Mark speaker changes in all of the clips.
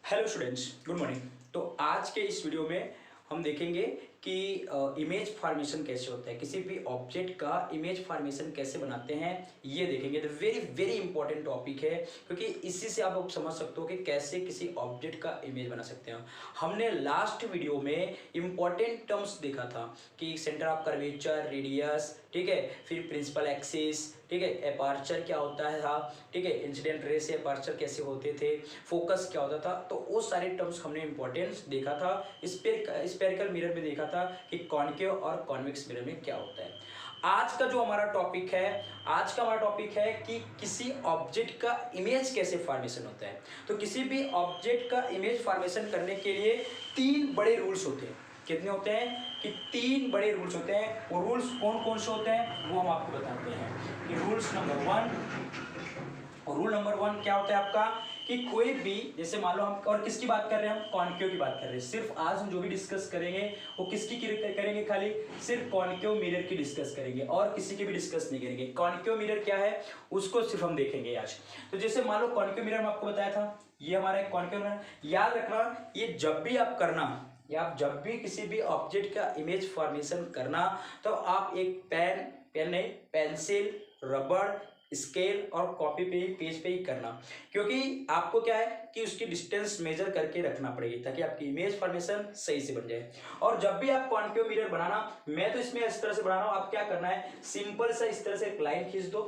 Speaker 1: Hello students, good morning. तो आज के इस वीडियो में हम देखेंगे कि इमेज फॉर्मेशन कैसे होता है, किसी भी ऑब्जेक्ट का इमेज फॉर्मेशन कैसे बनाते हैं ये देखेंगे। तो वेरी वेरी इंपॉर्टेंट टॉपिक है, क्योंकि इसी से आप लोग समझ सकते हो कि कैसे किसी ऑब्जेक्ट का इमेज बना सकते हैं। हमने लास्ट वीडियो में इंपॉर्टेंट टर्म्स देखा था कि सेंटर ऑफ कर्वेचर, रेडियस, ठीक है, फिर प्रिंसिपल एक्सिस, ठीक है, एपर्चर क्या होता है था, ठीक है, इंसिडेंट रे से एपर्चर कैसे होते थे, फोकस क्या होता था। तो वो सारे टर्म्स हमने इंपॉर्टेंस देखा था। स्पेरिकल मिरर में देखा था कि कॉनकेव और कॉन्वेक्स मिरर में क्या होता है। आज का जो हमारा टॉपिक है, आज का हमारा टॉपिक है कि किसी ऑब्जेक्ट का इमेज कैसे फॉर्मेशन होता है। तो किसी भी ऑब्जेक्ट का इमेज फॉर्मेशन करने के लिए तीन बड़े रूल्स होते हैं। कितने होते हैं कि तीन बड़े रूल्स होते हैं। वो रूल्स कौन कौन से होते हैं वो हम आपको बताते हैं कि रूल्स नंबर वन, और रूल नंबर वन क्या होता है आपका कि कोई भी, जैसे मान लो हम और किसकी बात कर रहे हैं, हम कॉनकेव की बात कर रहे हैं। सिर्फ आज हम जो भी डिस्कस करेंगे वो किसकी करेंगे, खाली सिर्फ कॉनकेव मिरर की डिस्कस करेंगे और किसी की भी डिस्कस नहीं करेंगे। कॉनकेव मिरर क्या है उसको सिर्फ हम देखेंगे आज। तो जैसे मान लो कॉनकेव मिरर में आपको बताया था, ये हमारा एक कॉनकेव मिरर। याद रखना, ये जब भी आप करना या आप जब भी किसी भी ऑब्जेक्ट का इमेज फॉर्मेशन करना, तो आप एक पेन नहीं, पेंसिल, रबड़, स्केल और कॉपी पे ही, पेज पे ही करना। क्योंकि आपको क्या है कि उसकी डिस्टेंस मेजर करके रखना पड़ेगी ताकि आपकी इमेज फॉर्मेशन सही से बन जाए। और जब भी आप कॉनकेव मिरर बनाना, मैं तो इसमें इस तरह से बना रहा हूँ, आप क्या करना है, सिंपल सा इस तरह से एक लाइन खींच दो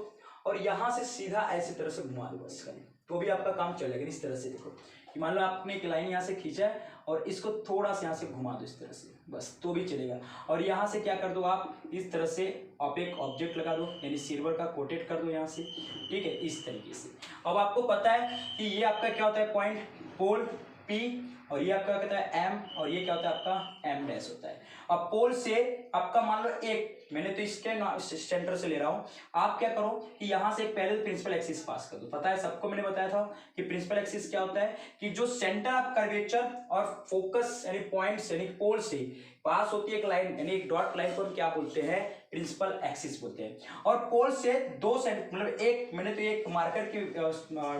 Speaker 1: और यहाँ से सीधा ऐसी तरह से घुमा दो बस, तो भी आपका काम चलेगा। इस तरह से देखो कि मान लो आपने एक लाइन यहाँ से खींचा है और इसको थोड़ा सा यहाँ से घुमा दो इस तरह से, बस तो भी चलेगा। और यहाँ से क्या कर दो, आप इस तरह से आप एक ऑब्जेक्ट लगा दो, यानी सिल्वर का कोटेड कर दो यहाँ से, ठीक है, इस तरीके से। अब आपको पता है कि ये आपका क्या होता है, पॉइंट पोल P, और ये आपका कहता है M, और ये क्या होता है आपका M डैश होता है। अब पोल से आपका मान लो एक, मैंने तो इसके सेंटर से ले रहा हूं, आप क्या करो कि यहां से एक पहले प्रिंसिपल एक्सिस पास कर दो। पता है सबको, मैंने बताया था कि प्रिंसिपल एक्सिस क्या होता है कि जो सेंटर ऑफ कर्वेचर और फोकस यानी पॉइंट्स यानी पोल से पास होती है एक लाइन, यानी एक डॉट लाइन को हम क्या बोलते हैं, प्रिंसिपल एक्सिस बोलते हैं। और पोल से दो मतलब एक, मैंने तो एक मार्कर की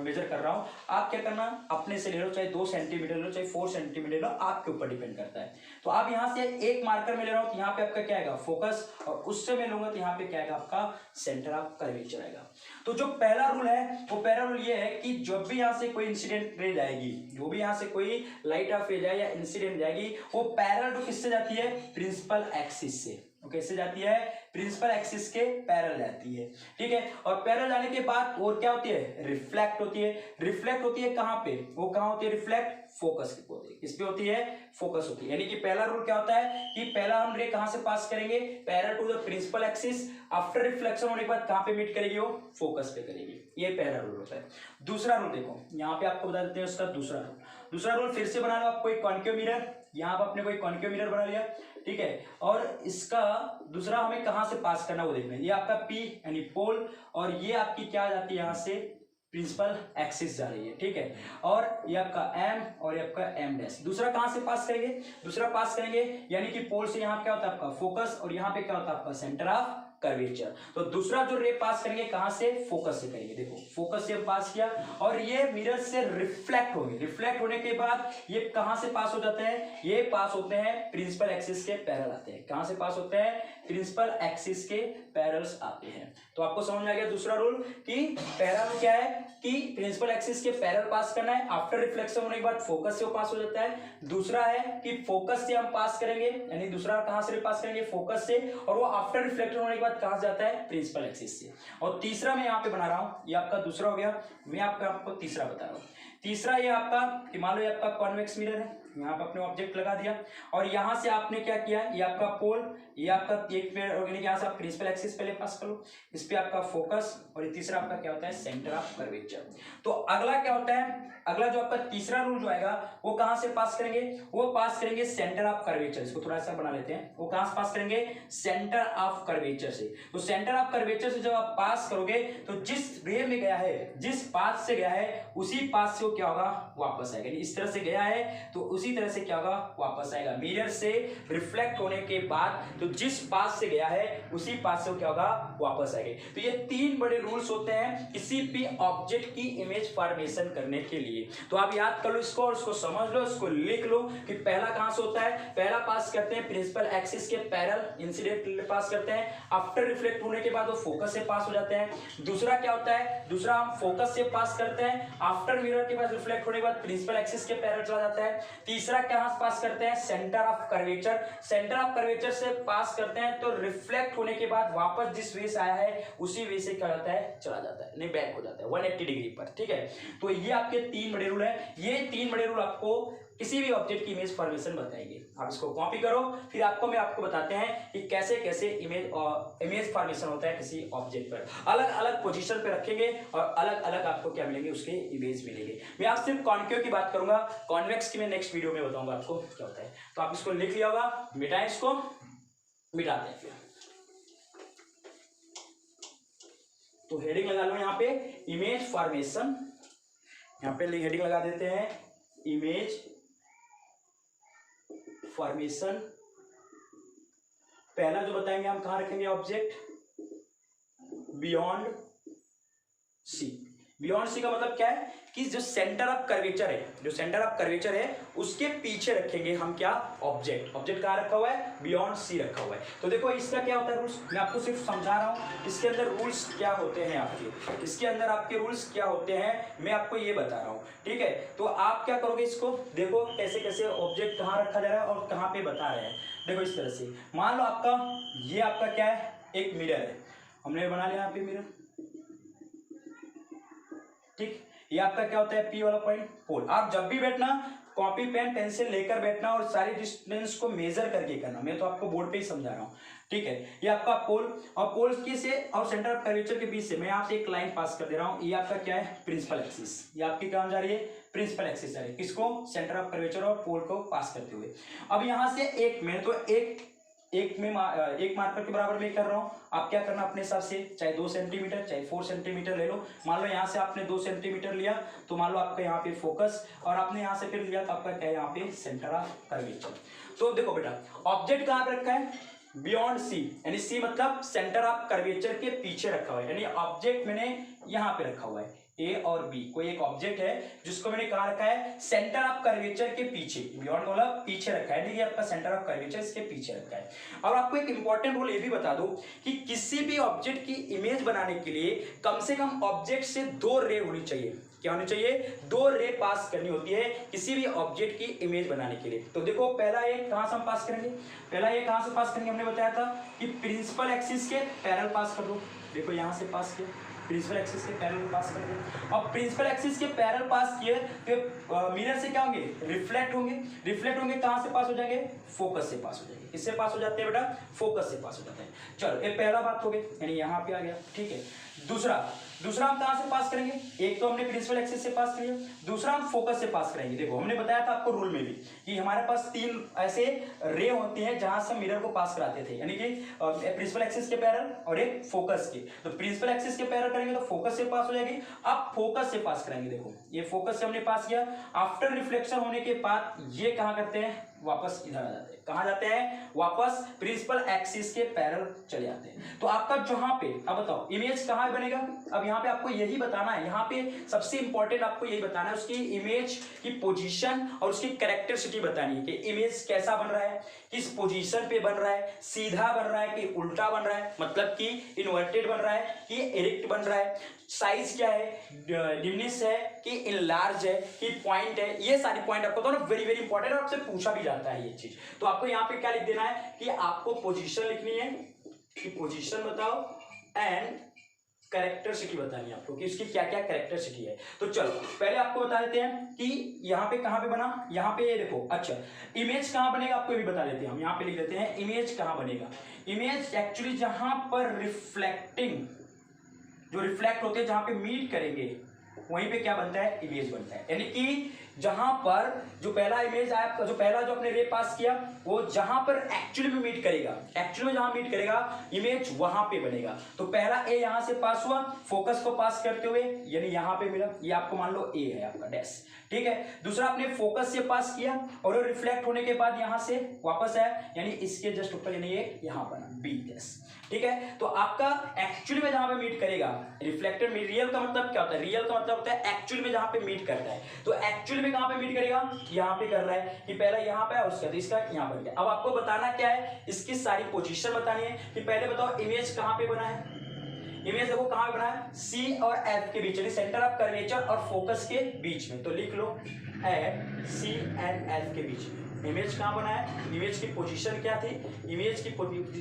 Speaker 1: मेजर कर रहा हूं, आप क्या करना अपने से ले लो, चाहे 2 सेंटीमीटर ले लो, चाहे 4 सेंटीमीटर ले लो, आपके ऊपर डिपेंड करता है। तो आप यहां से एक मार्कर में ले रहा हूं तो यहाँ पे आपका क्या आएगा, फोकस, और उससे मैं लूंगा तो यहाँ पे क्या आएगा आपका सेंटर ऑफ कर्वेचर आएगा। तो जो पहला रूल है वो पहला रूल ये है कि जब भी यहाँ से कोई इंसिडेंट रे जाएगी, जो भी यहाँ से कोई लाइट ऑफ रे जाए या इंसिडेंट जाएगी, वो पैरेलल टू किससे जाती है, प्रिंसिपल एक्सिस से। कैसे जाती है, प्रिंसिपल एक्सिस के पैरेलल जाती है, ठीक है। और पैरेलल जाने के बाद और क्या होती है, रिफ्लेक्ट होती है। रिफ्लेक्ट होती है कहां पे, वो कहां होती है रिफ्लेक्ट, फोकस पे होती है। किस पे होती है, फोकस होती है। यानी कि पहला रूल क्या होता है कि पहला हम रे कहां से पास करेंगे, parallel to the principal axis. After reflection होने के बाद कहां पे मीट करेगी, वो फोकस पे करेगी। ये पहला रूल होता है। दूसरा रूल देखो, यहाँ पे आपको बता देते हैं उसका दूसरा रूल। दूसरा रूल फिर से बना लो आप, कोई कॉनकेव मिरर, यहाँ पर आपने कोई कॉनकेव मिरर बना लिया, ठीक है। और इसका दूसरा हमें कहां से पास करना वो देखना है। ये आपका P यानी पोल, और ये आपकी क्या जाती है, यहाँ से प्रिंसिपल एक्सिस जा रही है, ठीक है। और ये आपका M और ये आपका M डैश। दूसरा कहां से पास करेंगे, दूसरा पास करेंगे यानी कि पोल से यहाँ क्या होता है आपका फोकस, और यहाँ पे क्या होता है आपका सेंटर ऑफ कर्वेचर। तो दूसरा जो रे पास करेंगे कहां से, फोकस से करेंगे। देखो फोकस से पास किया और ये मिरर से रिफ्लेक्ट होंगे। रिफ्लेक्ट होने के बाद ये कहां से पास हो जाते हैं, ये पास होते हैं प्रिंसिपल एक्सिस के पैरेलल आते हैं। कहां से पास होते हैं, प्रिंसिपल एक्सिस के पैरेलल्स आते हैं। तो आपको समझ में आ गया दूसरा रूल कि पहला रूल क्या है कि प्रिंसिपल एक्सिस के पैरेलल पास करना है, आफ्टर रिफ्लेक्शन होने के बाद फोकस से वो पास हो जाता है। दूसरा है कि फोकस से हम पास करेंगे, यानी दूसरा कहां से पास करेंगे, फोकस से, और वो आफ्टर रिफ्लेक्शन होने के बाद कहां से जाता है, प्रिंसिपल एक्सिस से। और तीसरा मैं यहाँ पे बना रहा हूं, ये आपका दूसरा हो गया, मैं आपको तीसरा बता रहा हूं। तीसरा ये आपका कि मान लो ये आपका कॉन्वेक्स मिरर है, यहाँ पे आपने ऑब्जेक्ट लगा दिया और यहाँ से आपने क्या किया, ये आपका पोल, ये आपका एक पेड़ ऑर्गेनिक, यहाँ से आप प्रिंसिपल एक्सिस पहले पास कर लो, इस पे आपका फोकस, और ये तीसरा आपका क्या होता है, सेंटर ऑफ कर्वेचर। तो अगला क्या होता है, अगला जो आपका तीसरा रूल जो आएगा वो कहां से पास करेंगे, वो पास करेंगे सेंटर ऑफ कर्वेचर। इसको थोड़ा सा बना लेते हैं, वो कहां से पास करेंगे, सेंटर ऑफ कर्वेचर से। तो सेंटर ऑफ कर्वेचर से जब आप पास करोगे तो जिस रे में गया है, जिस पाथ से गया है, उसी पाथ से वो वो क्या होगा, वापस आएगा। इस तरह से गया है तो उसी तरह से क्या होगा, वापस आएगा। मिरर से रिफ्लेक्ट होने के बाद तो जिस पाथ से गया है उसी पाथ से क्या होगा, वापस आएगा। तो ये 3 बड़े रूल्स होते हैं किसी भी ऑब्जेक्ट की इमेज फॉर्मेशन करने के लिए। तो आप याद कर लो इसको और इसको समझ लो, इसको लिख लो कि पहला कहां से होता है। पहला पास करते हैं प्रिंसिपल एक्सिस के पैरेलल, इंसिडेंट पास करते हैं, आफ्टर रिफ्लेक्ट होने के बाद वो फोकस से पास हो जाते हैं। दूसरा क्या होता है, दूसरा हम फोकस से पास करते हैं, आफ्टर मिरर के बाद रिफ्लेक्ट होने के बाद प्रिंसिपल एक्सिस के पैरेलल चला जाता है। तीसरा क्या पास करते हैं, centre of curvature, centre of curvature से पास करते हैं तो रिफ्लेक्ट होने के बाद वापस जिस वे से आया है उसी वे से क्या जाता है, चला जाता है, नहीं बैक हो जाता है 180 डिग्री पर। ठीक है, तो ये आपके 3 बड़े रूल है। ये 3 बड़े रूल आपको किसी भी ऑब्जेक्ट की इमेज फॉर्मेशन बताएंगे। आप इसको कॉपी करो, फिर आपको बताते हैं कि कैसे कैसे इमेज फॉर्मेशन होता है किसी ऑब्जेक्ट पर। अलग अलग पोजीशन पे रखेंगे और अलग अलग आपको क्या मिलेंगे, उसके इमेज मिलेंगे। मैं आप सिर्फ कॉन्केव की बात करूंगा, कॉन्वेक्स की मैं नेक्स्ट वीडियो में बताऊंगा आपको क्या होता है। तो आप इसको लिख लिया होगा, मिटाएं, इसको मिटाते हैं फिर। तो हेडिंग लगा लो यहाँ पे इमेज फॉर्मेशन, यहाँ पे हेडिंग लगा देते हैं इमेज फॉर्मेशन। पहला जो बताएंगे हम कहां रखेंगे, object beyond C. Beyond C का मतलब क्या है कि जो सेंटर ऑफ कर्वेचर है, जो सेंटर ऑफ कर्वेचर है उसके पीछे रखेंगे हम क्या, ऑब्जेक्ट। ऑब्जेक्ट कहां रखा हुआ है, बियॉन्ड सी रखा हुआ है। तो देखो इसका क्या होता है रूल्स, मैं आपको सिर्फ समझा रहा हूं इसके अंदर रूल्स क्या होते हैं आपके, इसके अंदर आपके रूल्स क्या होते हैं मैं आपको ये बता रहा हूं। ठीक है, तो आप क्या करोगे, इसको देखो कैसे कैसे ऑब्जेक्ट कहां रखा जा रहा है और कहां पे बता रहे हैं। देखो इस तरह से मान लो आपका ये आपका क्या है, एक मिरर है, हमने बना लिया यहाँ पे मिरर। ठीक, ये आपका क्या होता है, पी वाला पॉइंट, पोल। आप जब भी बैठना कॉपी पेन पेंसिल लेकर बैठना और सारी डिस्टेंस को मेजर करके करना, मैं तो आपको बोर्ड पे ही समझा रहा हूँ। ठीक है, ये आपका पोल और पोल की से और सेंटर ऑफ कर्वेचर के बीच से मैं यहाँ से एक लाइन पास कर दे रहा हूँ। ये आपका क्या है, प्रिंसिपल एक्सिस। ये आपकी कहाँ जा रही है, प्रिंसिपल एक्सिस जा रही है, किसको, सेंटर ऑफ कर्वेचर और पोल को पास करते हुए। अब यहाँ से एक मैं तो एक मार्कर के बराबर में कर रहा हूं। आप क्या करना अपने हिसाब से, चाहे 2 सेंटीमीटर चाहे 4 सेंटीमीटर ले लो। मान लो यहाँ से आपने 2 सेंटीमीटर लिया तो मान लो आपका यहाँ पे फोकस, और आपने यहाँ से फिर लिया तो आपका क्या है, यहाँ पे सेंटर ऑफ कर्वेचर। तो देखो बेटा ऑब्जेक्ट कहाँ पे रखा है, बियॉन्ड सी, यानी सी मतलब सेंटर ऑफ कर्वेचर के पीछे रखा हुआ है, यानी ऑब्जेक्ट मैंने यहाँ पे रखा हुआ है। ए और बी कोई एक ऑब्जेक्ट है जिसको मैंने कहा रखा है सेंटर ऑफ कर्वेचर के पीछे, बियॉन्ड मतलब पीछे रखा है, ये आपका सेंटर ऑफ कर्वेचर इसके पीछे रखा है। और आपको एक इंपॉर्टेंट रूल ये भी बता दूं कि किसी भी ऑब्जेक्ट की इमेज बनाने के लिए कम से कम ऑब्जेक्ट से 2 रे होनी चाहिए। क्या होनी चाहिए, 2 रे पास करनी होती है किसी भी ऑब्जेक्ट की इमेज बनाने के लिए। तो देखो पहला ये कहां से हम पास करेंगे, पहला ये कहां से पास करेंगे, हमने बताया था कि प्रिंसिपल एक्सिस के पैरेलल पास कर दो। देखो यहां से पास किया, प्रिंसिपल एक्सिस के पैरेलल पास कर दो। और प्रिंसिपल एक्सिस के पैरेलल पास किए तो मिरर से क्या होंगे, रिफ्लेक्ट होंगे। रिफ्लेक्ट होंगे कहां से पास हो जाएंगे, फोकस से पास हो जाएंगे। किससे पास हो जाते हैं बेटा, फोकस से पास हो जाते हैं। चलो ये पहला बात हो गई, यानी यहाँ पे आ गया। ठीक है, दूसरा हम कहां से पास करेंगे, एक तो हमने प्रिंसिपल एक्सिस से पास किया, दूसरा हम फोकस से पास करेंगे। देखो हमने बताया था आपको रूल में भी कि हमारे पास 3 ऐसे रे होती हैं जहां से मिरर को पास कराते थे, यानी कि प्रिंसिपल एक्सिस के पैरेलल और एक फोकस के। तो प्रिंसिपल एक्सिस के पैरेलल करेंगे तो फोकस से पास हो जाएगी। अब फोकस से पास करेंगे, देखो ये फोकस से हमने पास किया, आफ्टर रिफ्लेक्शन होने के बाद ये कहां करते हैं, वापस इधर आ जाते हैं। कहां जाते हैं, वापस प्रिंसिपल एक्सिस के पैरेलल चले जाते हैं। तो आपका जहां पे, अब बताओ इमेज कहां बनेगा, अब यहाँ पे आपको यही बताना है, यहाँ पे सबसे इंपॉर्टेंट आपको यही बताना है उसकी इमेज की पोजीशन और उसकी कैरेक्टरिस्टिक बतानी है कि इमेज कैसा बन रहा है, किस पोजीशन पे बन रहा है, सीधा बन रहा है कि उल्टा बन रहा है, मतलब कि इन्वर्टेड बन रहा है कि इरेक्ट बन रहा है, साइज क्या है, डिमिनिश है कि इनलार्ज है कि पॉइंट है। ये सारी पॉइंट आपको तो ना वेरी वेरी इंपॉर्टेंट और आपसे पूछा भी जाता है ये चीज। तो आपको यहाँ पे क्या लिख देना है कि आपको पोजीशन लिखनी है कि पोजीशन बताओ एंड कैरेक्टरिस्टिक बतानी है आपको कि इसकी क्या क्या कैरेक्टरिस्टिक है। तो चलो पहले आपको बता देते हैं कि यहाँ पे कहाँ पे बना, यहाँ पे देखो। अच्छा इमेज कहाँ बनेगा आपको भी बता देते हैं, हम यहाँ पे लिख देते हैं इमेज कहाँ बनेगा। इमेज एक्चुअली जहां पर रिफ्लेक्टिंग, जो रिफ्लेक्ट होते हैं जहां पे मीट करेंगे वहीं पे क्या बनता है, इमेज बनता है। यानी कि जहां पर जो पहला इमेज आया आपका, जो पहला जो अपने रे पास किया वो जहां पर एक्चुअली में मीट करेगा, एक्चुअली में जहां मीट करेगा इमेज वहां पे बनेगा। तो पहला ए यहां से पास हुआ, फोकस को पास करते हुए यानी यहां पे मिला, ये आपको मान लो ए है आपका डैश, ठीक है। दूसरा आपने फोकस से पास किया और वो रिफ्लेक्ट होने के बाद यहां से वापस आया, यानी इसके जस्ट ऊपर, यानी ये यहां बना बी डैश, ठीक है। तो आपका एक्चुअली में जहां पे मीट करेगा, रिफ्लेक्टेड में रियल का मतलब क्या होता है, रियल का मतलब होता है एक्चुअली में जहां पे मीट करता है। तो एक्चुअली में कहां पे मीट करेगा, यहां पे कर रहा है कि पहला यहां पे है उसका तो इसका यहां बन गया। अब आपको बताना क्या है, इसकी सारी पोजीशन बतानी है कि पहले बताओ इमेज कहां पे बना है। इमेज देखो कहां पे बना है, सी और एफ के बीच, यानी सेंटर ऑफ कर्वेचर और फोकस के बीच में। तो लिख लो एट सी एंड एफ के बीच में इमेज कहां बना है। इमेज की पोजीशन क्या थी, इमेज की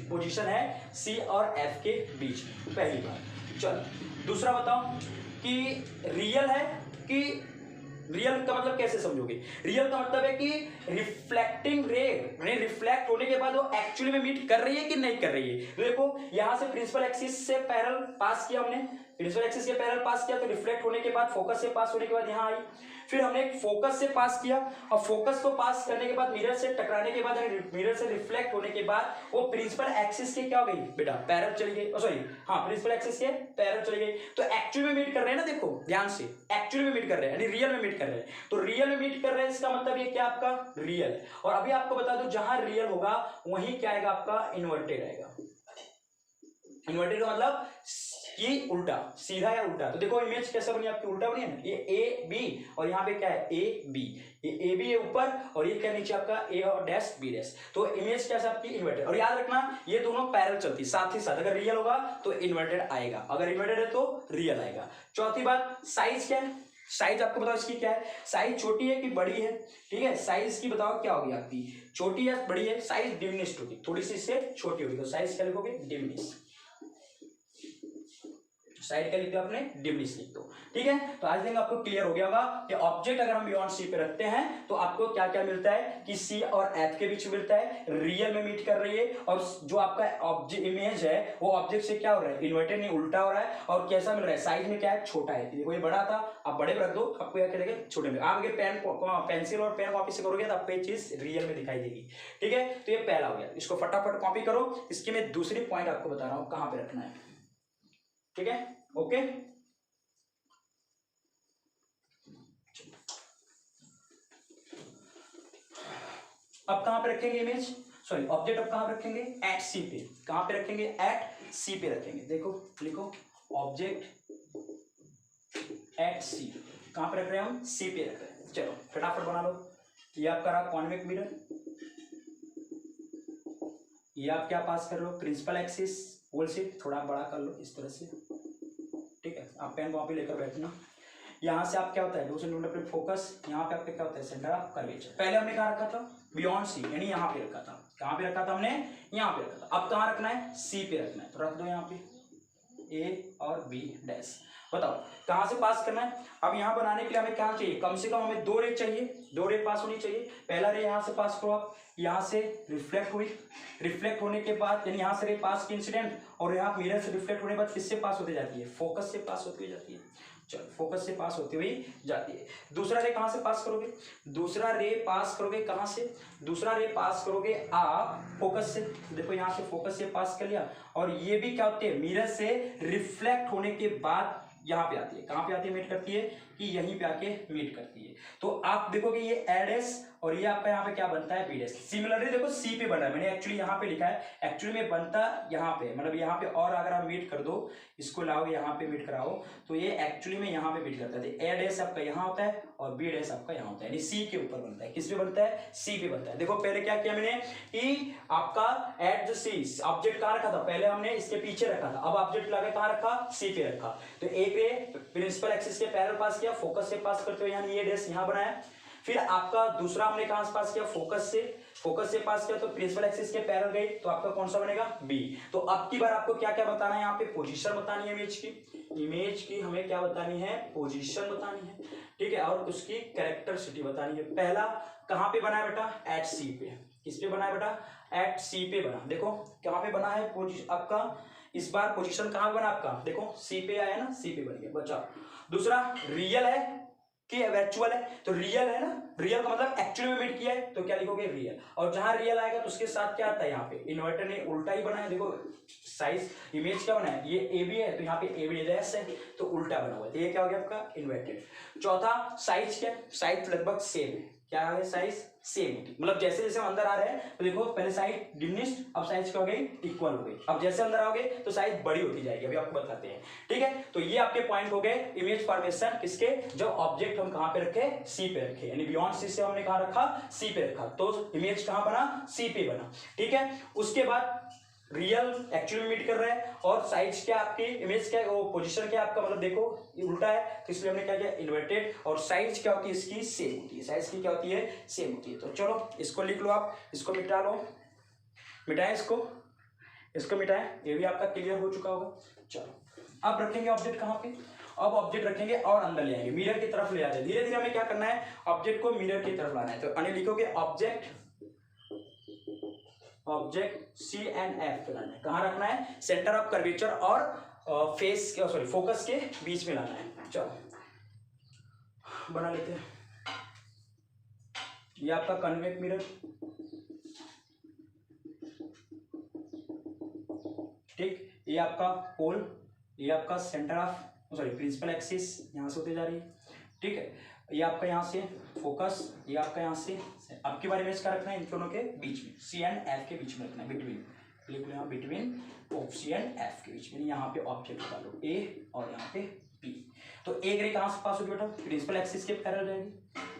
Speaker 1: पोजीशन है सी और एफ के बीच में, पहली बात। चलो दूसरा बताओ कि रियल है कि, रियल का मतलब कैसे समझोगे, रियल का मतलब है कि रिफ्लेक्टिंग रे, रिफ्लेक्ट होने के बाद वो एक्चुअली में मीट कर रही है कि नहीं कर रही है। तो देखो यहां से प्रिंसिपल एक्सिस से पैरेलल पास किया हमने, प्रिंसिपल एक्सिस के पैरेलल पास किया तो रिफ्लेक्ट होने के बाद, फोकस से पास होने के बाद यहां आई। फिर हमने एक फोकस से पास किया और फोकस को पास करने के बाद मिरर से टकराने के बाद, मिरर से रिफ्लेक्ट होने के बाद वो प्रिंसिपल एक्सिस के क्या हो गई बेटा, पैरेलल चली गई, सॉरी हाँ प्रिंसिपल एक्सिस के पैरेलल चली गई। तो एक्चुअली में मीट कर रहे हैं ना, देखो ध्यान से, एक्चुअली में मीट कर रहे हैं यानी रियल में मीट कर रहे हैं। तो रियल में मीट कर रहे हैं इसका मतलब ये क्या आपका रियल है। और अभी आपको बता दो जहां रियल होगा वहीं क्या आएगा आपका इन्वर्टेड आएगा। इन्वर्टेड का मतलब ये उल्टा, सीधा या उल्टा। तो देखो इमेज कैसे बनी आपकी, उल्टा बनी है ना, ये ए बी और यहाँ पे क्या है ए बी, ये ए बी है ऊपर और ये क्या नीचे आपका ए और डैश बी डैश। तो इमेज कैसे आपकी इन्वर्टेड। और याद रखना ये दोनों पैरेलल चलती साथ ही साथ, अगर रियल होगा तो इन्वर्टेड आएगा, अगर इन्वर्टेड है तो रियल आएगा। चौथी बात साइज क्या है, साइज आपको बताओ इसकी क्या है, साइज छोटी है कि बड़ी है, ठीक है। साइज की बताओ क्या होगी आपकी, छोटी या बड़ी है, साइज डिमिनिश्ड होगी, थोड़ी सी इससे छोटी होगी, तो साइज क्या लिखोगे डिमिनिश, साइड का लिख दो आपने डिमिनिश लिख दो, ठीक है। तो आज दिन आपको क्लियर हो गया होगा कि ऑब्जेक्ट अगर हम बियॉन्ड सी पे रखते हैं तो आपको क्या क्या मिलता है कि सी और एफ के बीच मिलता है, रियल में मीट कर रही है, और जो आपका ऑब्जेक्ट इमेज है वो ऑब्जेक्ट से क्या हो रहा है इन्वर्टेड नहीं उल्टा हो रहा है, और कैसा मिल रहा है साइज में क्या है छोटा है। देखो ये बड़ा था आप बड़े में रख दो, आपको क्या करेगा छोटे में। आप अगर पेंसिल और पेन कॉपी से करोगे तो आपको ये चीज रियल में दिखाई देगी, ठीक है। तो ये पहला हो गया, इसको फटाफट कॉपी करो। इसकी मैं दूसरी पॉइंट आपको बता रहा हूं कहां पे रखना है, ठीक है ओके। अब कहां पे रखेंगे इमेज, सॉरी ऑब्जेक्ट, अब कहां पे रखेंगे एट सी पे, कहां पे रखेंगे एट सी पे रखेंगे। देखो लिखो ऑब्जेक्ट एट सी, कहां पे रख रहे हैं हम सी पे रख रहे हैं। चलो फटाफट बना लो। ये आपका रहा कॉन्वेक्स मिरर, ये आप क्या पास कर रहे हो प्रिंसिपल एक्सिस, होल शीट थोड़ा बड़ा कर लो इस तरह से, ठीक है। आप पेन कॉपी लेकर बैठना। यहाँ से आप क्या होता है दो सेंटीमीटर पे फोकस, यहाँ पे आपका क्या होता है सेंटर ऑफ कर्वेचर। पहले हमने कहाँ रखा था बियॉन्ड सी, यानी यहाँ पे रखा था, कहाँ पे रखा था हमने यहाँ पे रखा था। अब कहाँ रखना है सी पे रखना है, तो रख दो यहाँ पे ए और बी डैश। बताओ कहाँ से पास करना है। अब यहाँ बनाने के लिए हमें क्या चाहिए, कम से कम हमें दो रे चाहिए, दो रे पास होनी चाहिए। पहला रे यहाँ से पास करो आप, यहाँ से रिफ्लेक्ट हुई, रिफ्लेक्ट होने के बाद यानी यहाँ से रे पास की इंसिडेंट, और यहाँ मिरर से रिफ्लेक्ट होने के बाद किससे पास होती जाती है फोकस से पास होती हुई जाती है। चलो फोकस से पास होती हुई जाती है। दूसरा रे कहाँ से पास करोगे, दूसरा रे पास करोगे कहाँ से, दूसरा रे पास करोगे आप फोकस से। देखो यहाँ से फोकस से पास कर लिया, और ये भी क्या होती है मिरर से रिफ्लेक्ट होने के बाद यहाँ पे आती है, कहाँ पे आती है मीट करती है कि यहीं पे आके मीट करती है। तो आप देखोगे ये एडएस और ये आपका यहाँ पे क्या बनता है बी डैश। सिमिलरली देखो सी पे बना है, मैंने एक्चुअली यहाँ पे लिखा है, एक्चुअली में बनता यहाँ पे, मतलब यहाँ पे, और अगर आप मीट कर दो इसको लाओ यहाँ पे मीट कराओ तो ये एक्चुअली में यहाँ पे मीट करता है। ए डैश आपका यहाँ होता है और बी डैश आपका यहाँ होता है, यानी सी के ऊपर बनता है। किस पे बनता है सी पे बनता है। देखो पहले क्या किया मैंने कि आपका एट द सी ऑब्जेक्ट कहाँ रखा था, पहले हमने इसके पीछे रखा था, अब ऑब्जेक्ट लाके कहाँ रखा सी पे रखा। तो एक रे प्रिंसिपल एक्सिस के पैरेलल पास किया, फोकस से पास करते हुए यानी ये डैश यहाँ बनाया। फिर आपका दूसरा हमने कहां से पास किया फोकस से, फोकस से पास किया तो प्रिंसिपल एक्सिस के पैरेलल गए, तो आपका कौन सा बनेगा बी। तो अब की बार आपको क्या क्या बताना है यहाँ पे पोजीशन बतानी है इमेज की, इमेज की हमें क्या बतानी है पोजीशन बतानी है, ठीक है, और उसकी कैरेक्टरिस्टिक बतानी है। पहला कहां पे बना है बेटा एट सी पे, किस पे बना है बेटा एट सी पे बना। देखो कहां पे बना है आपका इस बार पोजीशन कहां बना आपका, देखो सी पे आया ना, सी पे बन गया बचा। दूसरा रियल है कि वर्चुअल है तो रियल है ना, रियल का मतलब एक्चुअली में मीट किया है तो क्या लिखोगे रियल। और जहां रियल आएगा तो उसके साथ क्या आता है, यहाँ पे इन्वर्टर ने उल्टा ही बना है, देखो साइज इमेज क्या बना है, ये ए बी है तो यहाँ पे ए बी डैश है तो उल्टा बना हुआ है, तो ये क्या हो गया आपका इन्वर्टेड। चौथा साइज क्या, साइज लगभग सेम है, क्या है साइज सेम होती, मतलब जैसे जैसे हम अंदर आ रहे हैं तो देखो पहले साइज डिमिनिश्ड, अब साइज क्या हो गई इक्वल हो गई, अब जैसे अंदर आओगे तो साइज बड़ी होती जाएगी, अभी आपको बताते हैं। ठीक है, तो ये आपके पॉइंट हो गए इमेज फॉर्मेशन किसके, जो ऑब्जेक्ट हम कहां पे रखे, सी पे रखे, यानी बियॉन्ड सी से हमने कहां रखा, सी पे रखा, तो इमेज कहां बना, सी पे बना। ठीक है, उसके बाद रियल एक्चुअली मीट कर रहा है, और साइज क्या आपकी इमेज क्या है, वो पोजीशन क्या आपका, मतलब देखो ये उल्टा है तो इसलिए हमने क्या किया इन्वर्टेड, और साइज क्या होती है इसकी सेम होती है, साइज की क्या होती है सेम होती है। तो चलो इसको लिख लो आप, इसको मिटा लो, मिटाएं इसको मिटाएं, ये भी आपका क्लियर हो चुका होगा। चलो अब रखेंगे ऑब्जेक्ट कहाँ पे, अब ऑब्जेक्ट रखेंगे और अंदर ले आएंगे, मिरर की तरफ ले आते हैं, धीरे धीरे हमें क्या करना है, ऑब्जेक्ट को मिरर की तरफ लाना है। तो अन्य लिखोगे ऑब्जेक्ट सी एंड एफ पे लाना है, कहाँ रखना है, सेंटर ऑफ कर्वेचर और फेस के सॉरी फोकस के बीच में लाना है। चलो बना लेते हैं, ये आपका कन्वेक्स मिरर, ठीक, ये आपका पोल, ये आपका centre of sorry principal axis यहाँ से होते जा रही है। ठीक है, ये आपका यहाँ से फोकस, ये आपका यहाँ से, आपके बारे में इसका रखना है इन दोनों के बीच में, सी एंड एफ के बीच में रखना है, बिटवीन, लिख लो यहाँ between of C and F के बीच में, यहाँ पे ऑब्जेक्ट डालो ए और यहाँ पे बी। तो एक रे कहाँ से पास होगी बेटा, प्रिंसिपल एक्सिस के पैरेलल जाएगी,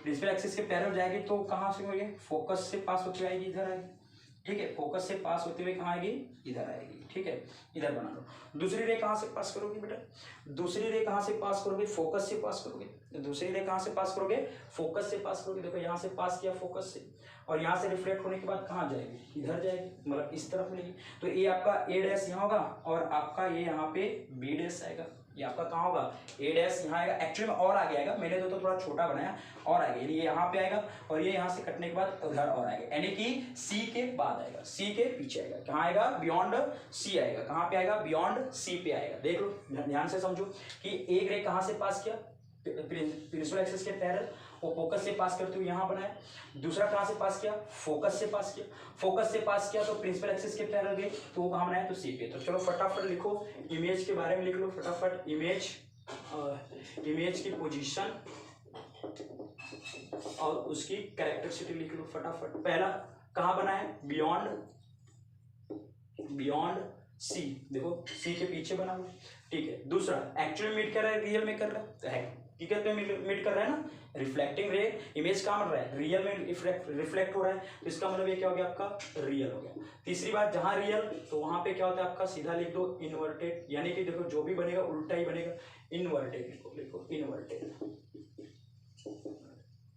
Speaker 1: प्रिंसिपल एक्सिस के पैरेलल जाएगी तो कहाँ से होगी, फोकस से पास होती आएगी, इधर आएगी। ठीक है, फोकस से पास होते हुए कहाँ आएगी, इधर आएगी। ठीक है, इधर बना लो। दूसरी रे कहाँ से पास करोगे बेटा, दूसरी रे कहाँ से पास करोगे, फोकस से पास करोगे, तो दूसरी रे कहाँ से पास करोगे, फोकस से पास करोगे। देखो यहाँ से पास किया फोकस से, और यहाँ से रिफ्लेक्ट होने के बाद कहाँ जाएगी, इधर जाएगी, मतलब इस तरफ मिलेगी। तो ये आपका ए डैश यहाँ होगा और आपका ये यहाँ पे बी डैश आएगा, ये आपका कहाँ होगा, ए डैश यहाँ आएगा, एक्चुअली में और आगे आएगा, मैंने तो थोड़ा छोटा बनाया, और आगे ये यहाँ पे आएगा, और ये यहाँ से कटने के बाद उधर और आएगा, यानी कि सी के बाद आएगा, सी के पीछे आएगा, कहाँ आएगा, बियॉन्ड सी आएगा, कहाँ पे आएगा, बियॉन्ड सी पे आएगा। देख लो ध्यान से समझो कि एक रे कहाँ से पास किया, प्रिंसिपल एक्सिस के पैरेलल, वो फोकस से पास करते हुए यहाँ बनाया। दूसरा कहाँ से पास किया, फोकस से पास किया, फोकस से पास किया तो प्रिंसिपल एक्सिस के पैरेलल गए तो वो कहाँ बनाया, तो सी पे। तो चलो फटाफट लिखो, इमेज के बारे में लिख लो फटाफट, इमेज की पोजीशन और उसकी कैरेक्टरिस्टिक लिख लो फटाफट। पहला कहाँ बना है, बियॉन्ड सी, देखो सी के पीछे बना हुआ। ठीक है, दूसरा एक्चुअली मीट कर रहा है, रियल में कर रहा है, हकीकत में मीट कर रहा है ना, रिफ्लेक्टिंग रे इमेज कहाँ बन रहा है, रियल में रिफ्लेक्ट हो रहा है, तो इसका मतलब ये क्या हो गया आपका, रियल हो गया। तीसरी बात, जहां रियल तो वहां पे क्या होता है आपका, सीधा लिख दो इन्वर्टेड, यानी कि देखो जो भी बनेगा उल्टा ही बनेगा, इन्वर्टेड लिखो